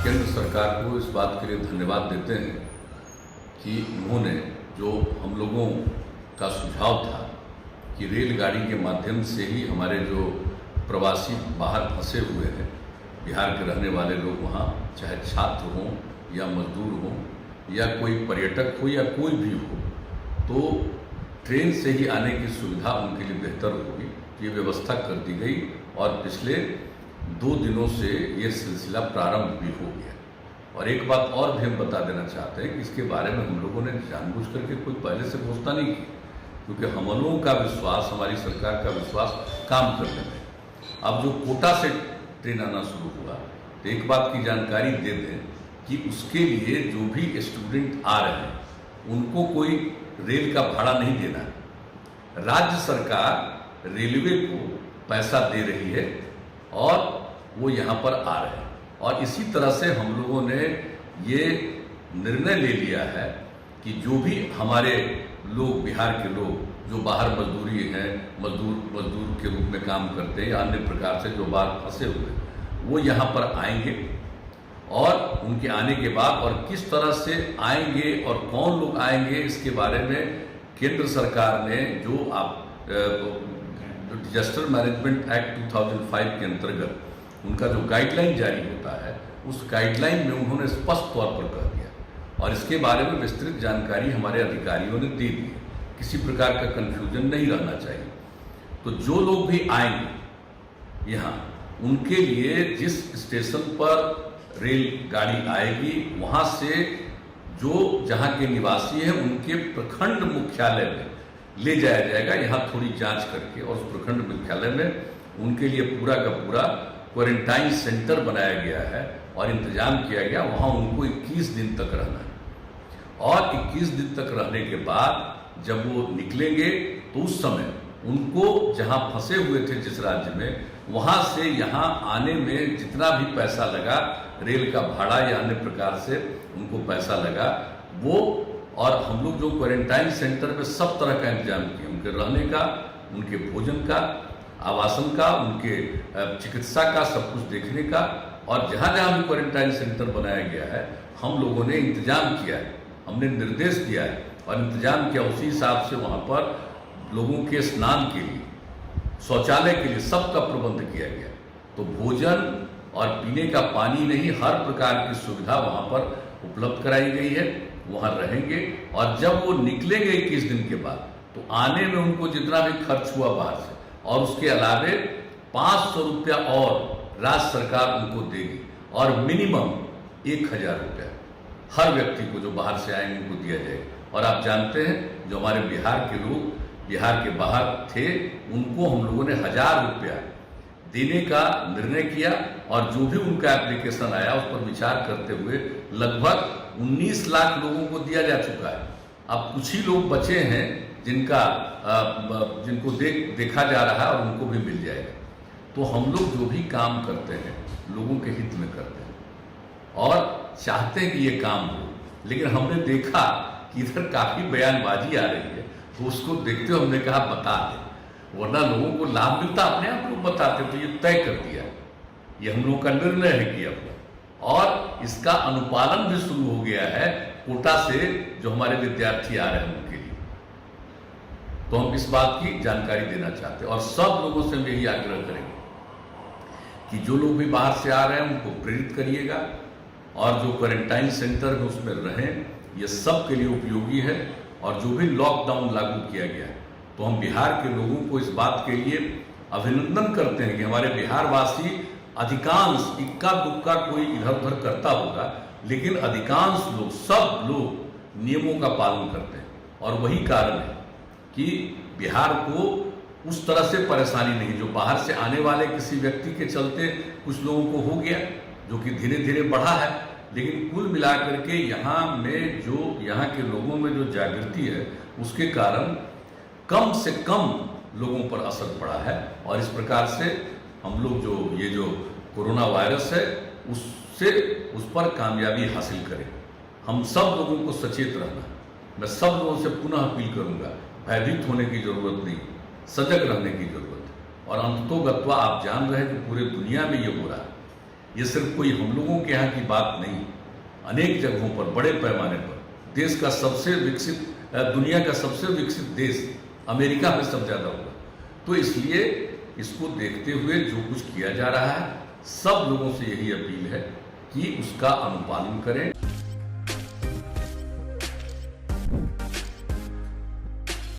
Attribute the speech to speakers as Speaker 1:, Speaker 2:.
Speaker 1: केंद्र सरकार को इस बात के लिए धन्यवाद देते हैं कि उन्होंने जो हम लोगों का सुझाव था कि रेलगाड़ी के माध्यम से ही हमारे जो प्रवासी बाहर फंसे हुए हैं, बिहार के रहने वाले लोग वहाँ, चाहे छात्र हों या मजदूर हों या कोई पर्यटक हो या कोई भी हो, तो ट्रेन से ही आने की सुविधा उनके लिए बेहतर होगी। ये व्यवस्था कर दी गई और पिछले 2 दिनों से ये सिलसिला प्रारंभ भी हो गया। और एक बात और भी हम बता देना चाहते हैं कि इसके बारे में हम लोगों ने जानबूझ करके कोई पहले से घोषणा नहीं की, क्योंकि हम लोगों का विश्वास, हमारी सरकार का विश्वास काम करने में। अब जो कोटा से ट्रेन आना शुरू हुआ, तो एक बात की जानकारी दे दें कि उसके लिए जो भी स्टूडेंट आ रहे हैं उनको कोई रेल का भाड़ा नहीं देना। राज्य सरकार रेलवे को पैसा दे रही है और वो यहाँ पर आ रहे हैं। और इसी तरह से हम लोगों ने ये निर्णय ले लिया है कि जो भी हमारे लोग, बिहार के लोग जो बाहर मजदूरी हैं, मजदूर के रूप में काम करते हैं या अन्य प्रकार से जो बाहर फंसे हुए हैं, वो यहाँ पर आएंगे। और उनके आने के बाद और किस तरह से आएंगे और कौन लोग आएंगे, इसके बारे में केंद्र सरकार ने जो डिजास्टर मैनेजमेंट एक्ट 2005 के अंतर्गत उनका जो गाइडलाइन जारी होता है, उस गाइडलाइन में उन्होंने स्पष्ट तौर पर कह दिया और इसके बारे में विस्तृत जानकारी हमारे अधिकारियों ने दे दी। किसी प्रकार का कंफ्यूजन नहीं रहना चाहिए। तो जो लोग भी आएंगे यहाँ, उनके लिए जिस स्टेशन पर रेलगाड़ी आएगी, वहाँ से जो जहाँ के निवासी हैं उनके प्रखंड मुख्यालय में ले जाया जाएगा, यहाँ थोड़ी जांच करके, और उस प्रखंड मुख्यालय में उनके लिए पूरा का पूरा क्वारंटाइन सेंटर बनाया गया है और इंतजाम किया गया। वहाँ उनको 21 दिन तक रहना है और 21 दिन तक रहने के बाद जब वो निकलेंगे तो उस समय उनको जहाँ फंसे हुए थे जिस राज्य में, वहाँ से यहाँ आने में जितना भी पैसा लगा, रेल का भाड़ा या अन्य प्रकार से उनको पैसा लगा, वो, और हम लोग जो क्वारंटाइन सेंटर में सब तरह का इंतजाम किए, उनके रहने का, उनके भोजन का, आवासन का, उनके चिकित्सा का, सब कुछ देखने का। और जहाँ जहाँ भी क्वारंटाइन सेंटर बनाया गया है, हम लोगों ने इंतजाम किया है, हमने निर्देश दिया है और इंतजाम किया। उसी हिसाब से वहाँ पर लोगों के स्नान के लिए, शौचालय के लिए सबका प्रबंध किया गया। तो भोजन और पीने का पानी नहीं, हर प्रकार की सुविधा वहाँ पर उपलब्ध कराई गई है। वहाँ रहेंगे और जब वो निकलेंगे 21 दिन के बाद, तो आने में उनको जितना भी खर्च हुआ बाहर से, और उसके अलावे 500 रुपया और राज्य सरकार उनको देगी और मिनिमम 1000 रुपया हर व्यक्ति को जो बाहर से आएंगे उनको दिया जाएगा। और आप जानते हैं जो हमारे बिहार के लोग बिहार के बाहर थे, उनको हम लोगों ने 1000 रुपया देने का निर्णय किया और जो भी उनका एप्लीकेशन आया उस पर विचार करते हुए लगभग 19 लाख लोगों को दिया जा चुका है। अब कुछ ही लोग बचे हैं जिनको देखा जा रहा है और उनको भी मिल जाएगा। तो हम लोग जो भी काम करते हैं लोगों के हित में करते हैं और चाहते हैं कि ये काम हो। लेकिन हमने देखा कि इधर काफ़ी बयानबाजी आ रही है, तो उसको देखते हुए हमने कहा बता दें, वरना लोगों को लाभ मिलता, अपने आप लोग बताते। तो ये तय कर दिया, ये हम लोगों का निर्णय है कि अपना, और इसका अनुपालन भी शुरू हो गया है कोटा से जो हमारे विद्यार्थी आ रहे हैं उनके लिए। तो हम इस बात की जानकारी देना चाहते हैं और सब लोगों से हम यही आग्रह करेंगे कि जो लोग भी बाहर से आ रहे हैं उनको प्रेरित करिएगा और जो क्वारंटाइन सेंटर में उसमें रहें, ये सब के लिए उपयोगी है। और जो भी लॉकडाउन लागू किया गया है, तो हम बिहार के लोगों को इस बात के लिए अभिनंदन करते हैं कि हमारे बिहारवासी अधिकांश, इक्का दुक्का कोई इधर उधर करता होगा, लेकिन अधिकांश लोग, सब लोग नियमों का पालन करते हैं। और वही कारण है कि बिहार को उस तरह से परेशानी नहीं, जो बाहर से आने वाले किसी व्यक्ति के चलते कुछ लोगों को हो गया, जो कि धीरे धीरे बढ़ा है। लेकिन कुल मिलाकर के यहाँ में जो यहाँ के लोगों में जो जागृति है, उसके कारण कम से कम लोगों पर असर पड़ा है। और इस प्रकार से हम लोग जो ये जो कोरोना वायरस है उस पर कामयाबी हासिल करें। हम सब लोगों को सचेत रहना, मैं सब लोगों से पुनः अपील करूंगा, भयभीत होने की जरूरत नहीं, सजग रहने की जरूरत है। और अंततोगत्वा आप जान रहे हैं कि पूरे दुनिया में ये हो रहा है ये सिर्फ कोई हम लोगों के यहाँ की बात नहीं, अनेक जगहों पर बड़े पैमाने पर देश का सबसे विकसित, दुनिया का सबसे विकसित देश अमेरिका में सब ज़्यादा होगा। तो इसलिए इसको देखते हुए जो कुछ किया जा रहा है, सब लोगों से यही अपील है कि उसका अनुपालन करें